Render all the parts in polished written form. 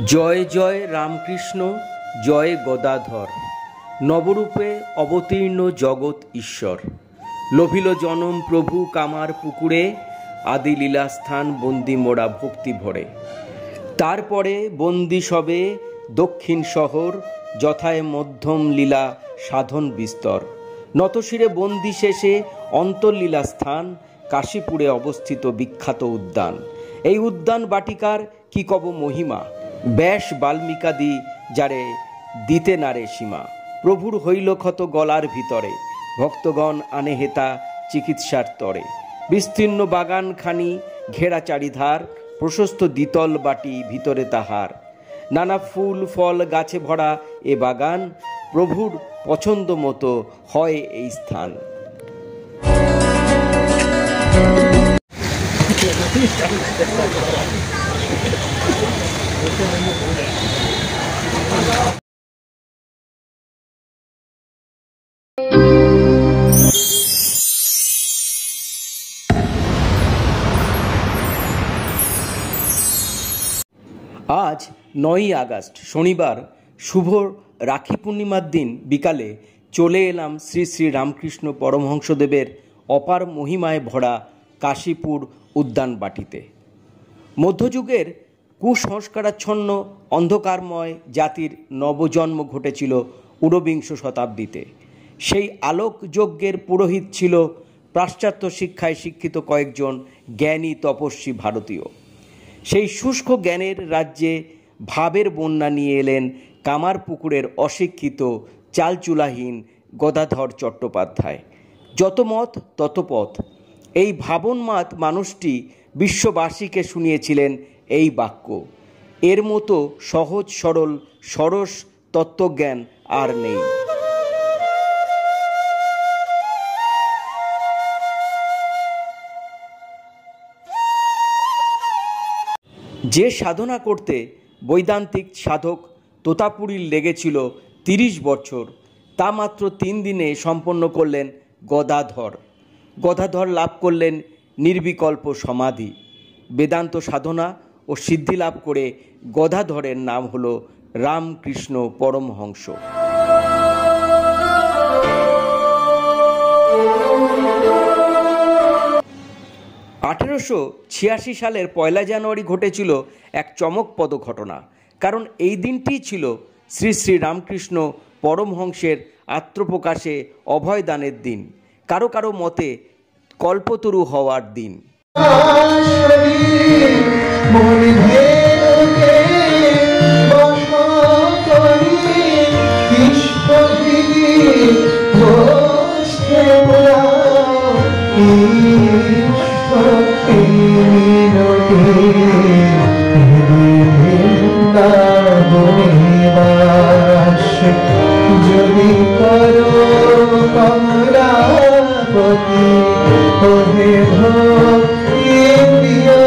জয় জয় রামকৃষ্ণ, জয় গদাধর। নবরূপে অবতীর্ণ জগৎ ঈশ্বর। লোভিল জনম প্রভু কামার পুকুরে, আদি লীলাস্থান বন্দি মোড়া ভক্তি ভরে। তারপরে বন্দি সবে দক্ষিণ শহর, যথায় মধ্যম লীলা সাধন বিস্তর। নতশিরে বন্দি শেষে অন্তর্লীলা স্থান, কাশীপুরে অবস্থিত বিখ্যাত উদ্যান। এই উদ্যান বাটিকার কি কব মহিমা, ব্যাস বাল্মীকাদি যারে দিতে নারে সীমা। প্রভুর হইল ক্ষত গলার ভিতরে, ভক্তগণ আনে হেতা চিকিৎসার তরে। বিস্তীর্ণ বাগানখানি ঘেরা চারিধার, প্রশস্ত দ্বিতল বাটি ভিতরে তাহার। নানা ফুল ফল গাছে ভরা এ বাগান, প্রভুর পছন্দ মতো হয় এই স্থান। আজ 9ই আগস্ট শনিবার, শুভ রাখি পূর্ণিমার দিন বিকালে চলে এলাম শ্রী শ্রী রামকৃষ্ণ পরমহংসদেবের অপার মহিমায় ভরা কাশীপুর উদ্যান বাটিতে। মধ্যযুগের কুসংস্কারাচ্ছন্ন অন্ধকারময় জাতির নবজন্ম ঘটেছিল ঊনবিংশ শতাব্দীতে। সেই আলোক যজ্ঞের পুরোহিত ছিল পাশ্চাত্য শিক্ষায় শিক্ষিত কয়েকজন জ্ঞানী তপস্বী ভারতীয়। সেই শুষ্ক জ্ঞানের রাজ্যে ভাবের বন্যা নিয়ে এলেন কামারপুকুরের অশিক্ষিত চালচুলাহীন গদাধর চট্টোপাধ্যায়। যত মত তত পথ। এই ভাবনমাত মানুষটি বিশ্ববাসীকে শুনিয়েছিলেন এই বাক্য, এর মতো সহজ সরল সরস তত্ত্বজ্ঞান আর নেই। যে সাধনা করতে বৈদান্তিক সাধক তোতাপুরীর লেগেছিল 30 বছর, তা মাত্র 3 দিনে সম্পন্ন করলেন গদাধর। গদাধর লাভ করলেন নির্বিকল্প সমাধি। বেদান্ত সাধনা ও সিদ্ধি লাভ করে গদাধরের নাম হল রামকৃষ্ণ পরমহংস। 1886 সালের 1 জানুয়ারি ঘটেছিল এক চমকপ্রদ ঘটনা। কারণ এই দিনটি ছিল শ্রী শ্রী রামকৃষ্ণ পরমহংসের আত্মপ্রকাশে অভয়দানের দিন, কারো কারো মতে কল্পতরু হওয়ার দিন। যদি করো কমলাপতি ওহে ভক্তি প্রিয়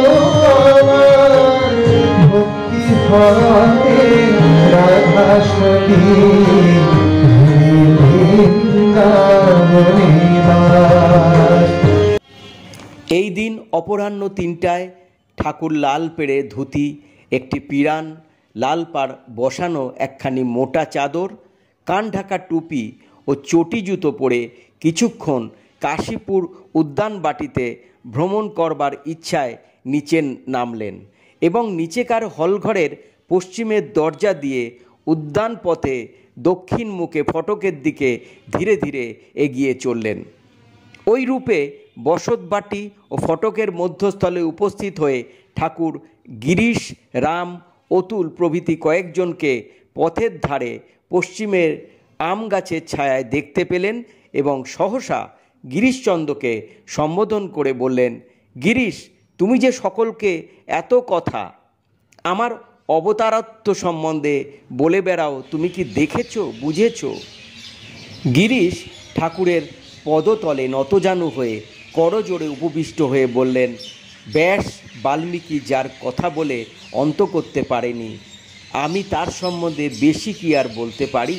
আমার, ভক্তি হবে রাধাসী এই দিন অপরাহ্ন 3টায় ঠাকুর লাল পেড়ে ধুতি, একটি পিরান, লাল পাড় বসানো একখানি মোটা চাদর, কান ঢাকা টুপি ও চটি জুতো পরে কিছুক্ষণ কাশীপুর উদ্যান বাটিতে ভ্রমণ করবার ইচ্ছায় নিচে নামলেন এবং নিচেকার হলঘরের পশ্চিমের দরজা দিয়ে উদ্যান পথে দক্ষিণ মুখে ফটকের দিকে ধীরে ধীরে এগিয়ে চললেন। ওই রূপে বসতবাটি ও ফটকের মধ্যস্থলে উপস্থিত হয়ে ঠাকুর গিরিশ, রাম, অতুল প্রভৃতি কয়েকজনকে পথের ধারে পশ্চিমের আম গাছের ছায়ায় দেখতে পেলেন এবং সহসা গিরিশচন্দ্রকে সম্বোধন করে বললেন, গিরিশ, তুমি যে সকলকে এত কথা আমার অবতারত্ব সম্বন্ধে বলে বেড়াও, তুমি কি দেখেছ, বুঝেছ? গিরিশ ঠাকুরের পদতলে নতজানু হয়ে করজোড়ে উপবিষ্ট হয়ে বললেন, ব্যাস বাল্মীকি যার কথা বলে অন্ত করতে পারেনি, আমি তার সম্বন্ধে বেশি কি আর বলতে পারি?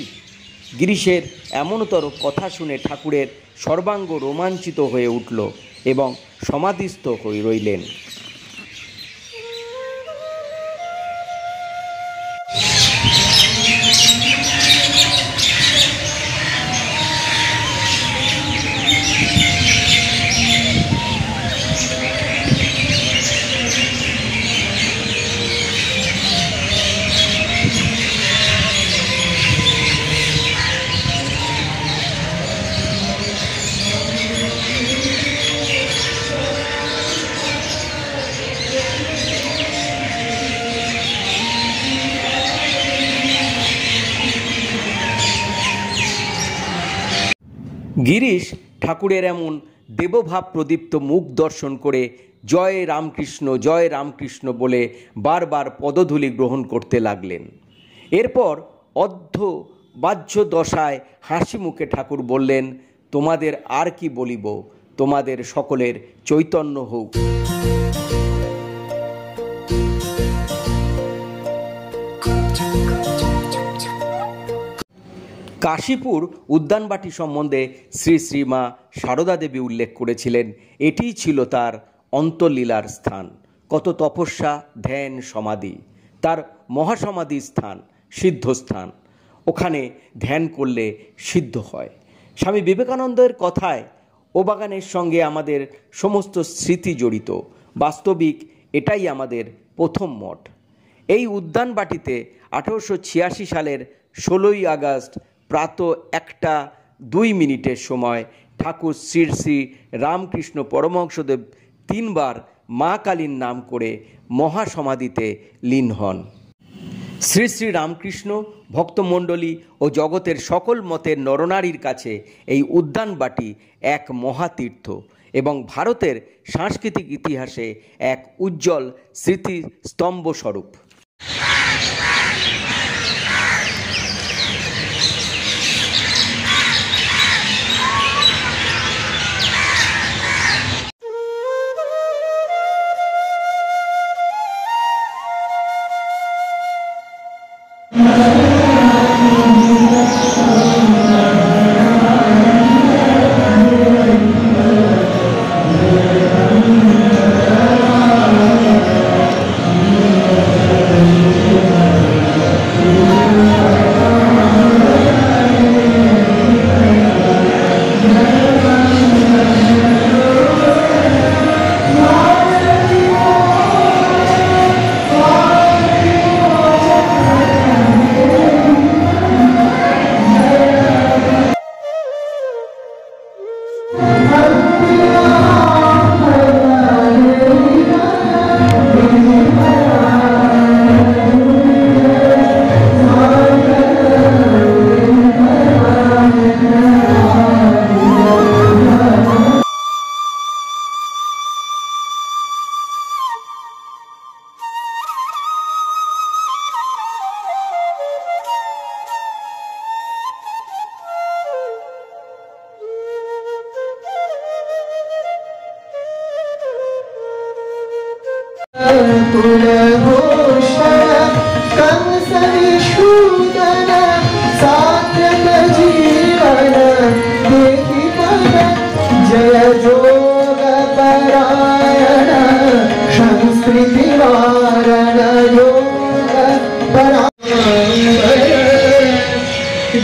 গিরিশের এমনতর কথা শুনে ঠাকুরের সর্বাঙ্গ রোমাঞ্চিত হয়ে উঠল এবং সমাধিস্থ হয়ে রইলেন। গিরিশ ঠাকুরের এমন দেবভাব প্রদীপ্ত মুখ দর্শন করে জয় রামকৃষ্ণ বলে বারবার পদধূলি গ্রহণ করতে লাগলেন। এরপর অর্ধবাহ্য দশায় হাসি মুখে ঠাকুর বললেন, তোমাদের আর কি বলিব, তোমাদের সকলের চৈতন্য হোক। কাশীপুর উদ্যানবাটি সম্বন্ধে শ্রী শ্রীমা সারদা দেবী উল্লেখ করেছিলেন, এটিই ছিল তার অন্তর্লীলার স্থান। কত তপস্যা, ধ্যান, সমাধি, তার মহাসমাধি স্থান, সিদ্ধস্থান। ওখানে ধ্যান করলে সিদ্ধ হয়। স্বামী বিবেকানন্দের কথায় ও বাগানের সঙ্গে আমাদের সমস্ত স্মৃতি জড়িত। বাস্তবিক এটাই আমাদের প্রথম মঠ। এই উদ্যানবাটিতে 1886 সালের 16ই আগস্ট প্রাত 1:02 সময় ঠাকুর শ্রী শ্রী রামকৃষ্ণ পরমহংসদেব 3 বার মা কালীর নাম করে মহাসমাধিতে লীন হন। শ্রী শ্রী রামকৃষ্ণ ভক্তমণ্ডলী ও জগতের সকল মতের নরনারীর কাছে এই উদ্যানবাটি এক মহাতীর্থ এবং ভারতের সাংস্কৃতিক ইতিহাসে এক উজ্জ্বল স্মৃতিস্তম্ভ স্বরূপ।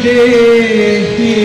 देहि